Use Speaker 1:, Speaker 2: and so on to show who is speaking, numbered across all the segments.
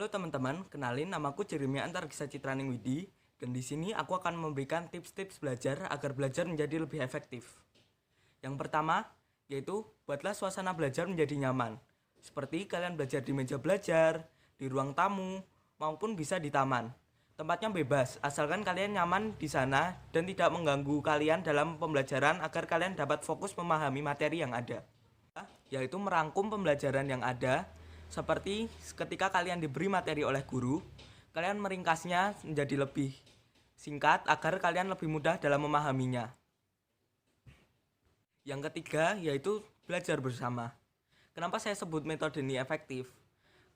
Speaker 1: Halo teman-teman, kenalin namaku Jeremia Antargisa Citraning Widi dan di sini aku akan memberikan tips-tips belajar agar belajar menjadi lebih efektif. Yang pertama, yaitu buatlah suasana belajar menjadi nyaman. Seperti kalian belajar di meja belajar, di ruang tamu, maupun bisa di taman. Tempatnya bebas, asalkan kalian nyaman di sana dan tidak mengganggu kalian dalam pembelajaran agar kalian dapat fokus memahami materi yang ada. Yaitu merangkum pembelajaran yang ada. Seperti ketika kalian diberi materi oleh guru, kalian meringkasnya menjadi lebih singkat agar kalian lebih mudah dalam memahaminya. Yang ketiga yaitu belajar bersama. Kenapa saya sebut metode ini efektif?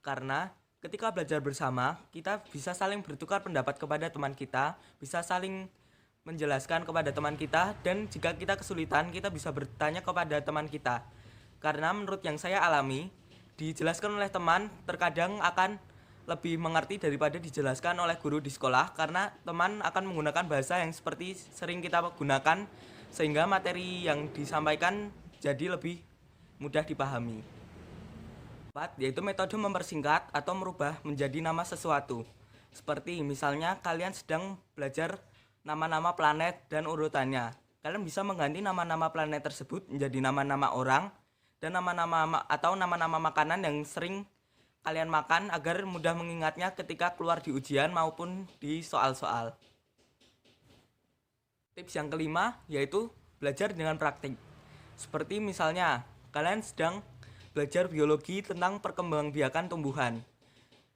Speaker 1: Karena ketika belajar bersama, kita bisa saling bertukar pendapat kepada teman kita, bisa saling menjelaskan kepada teman kita, dan jika kita kesulitan, kita bisa bertanya kepada teman kita. Karena menurut yang saya alami, dijelaskan oleh teman terkadang akan lebih mengerti daripada dijelaskan oleh guru di sekolah, karena teman akan menggunakan bahasa yang seperti sering kita gunakan sehingga materi yang disampaikan jadi lebih mudah dipahami. Yaitu metode mempersingkat atau merubah menjadi nama sesuatu. Seperti misalnya kalian sedang belajar nama-nama planet dan urutannya. Kalian bisa mengganti nama-nama planet tersebut menjadi nama-nama orang dan nama-nama makanan yang sering kalian makan agar mudah mengingatnya ketika keluar di ujian maupun di soal-soal. Tips yang kelima yaitu belajar dengan praktik. Seperti misalnya kalian sedang belajar biologi tentang perkembangbiakan tumbuhan.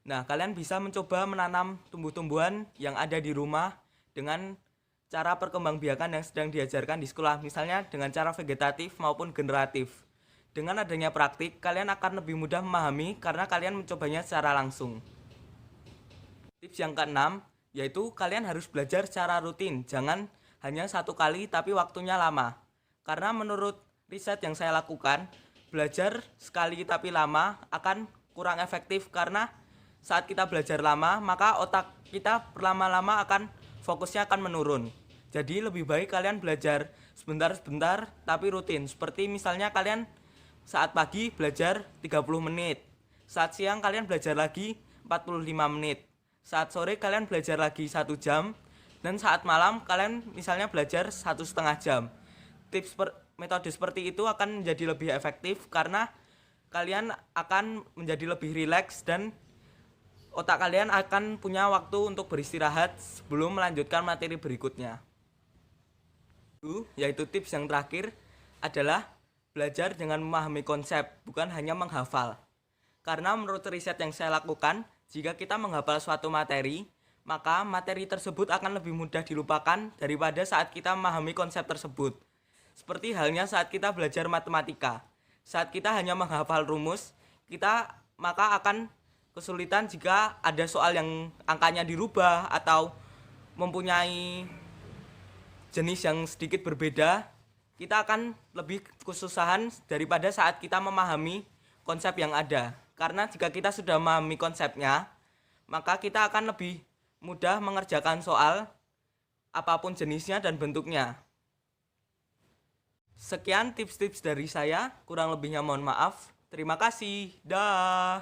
Speaker 1: Nah, kalian bisa mencoba menanam tumbuh-tumbuhan yang ada di rumah dengan cara perkembangbiakan yang sedang diajarkan di sekolah, misalnya dengan cara vegetatif maupun generatif. Dengan adanya praktik, kalian akan lebih mudah memahami karena kalian mencobanya secara langsung. Tips yang keenam, yaitu kalian harus belajar secara rutin, jangan hanya satu kali tapi waktunya lama. Karena menurut riset yang saya lakukan, belajar sekali tapi lama akan kurang efektif karena saat kita belajar lama, maka otak kita berlama-lama fokusnya akan menurun. Jadi lebih baik kalian belajar sebentar-sebentar tapi rutin. Seperti misalnya kalian saat pagi belajar 30 menit, saat siang kalian belajar lagi 45 menit, saat sore kalian belajar lagi 1 jam, dan saat malam kalian misalnya belajar 1,5 jam. Metode seperti itu akan menjadi lebih efektif karena kalian akan menjadi lebih rileks dan otak kalian akan punya waktu untuk beristirahat sebelum melanjutkan materi berikutnya. Yaitu tips yang terakhir adalah belajar dengan memahami konsep, bukan hanya menghafal. Karena menurut riset yang saya lakukan, jika kita menghafal suatu materi, maka materi tersebut akan lebih mudah dilupakan daripada saat kita memahami konsep tersebut. Seperti halnya saat kita belajar matematika. Saat kita hanya menghafal rumus, kita maka akan kesulitan jika ada soal yang angkanya dirubah atau mempunyai jenis yang sedikit berbeda. Kita akan lebih kesusahan daripada saat kita memahami konsep yang ada. Karena jika kita sudah memahami konsepnya, maka kita akan lebih mudah mengerjakan soal apapun jenisnya dan bentuknya. Sekian tips-tips dari saya, kurang lebihnya mohon maaf. Terima kasih. Dah.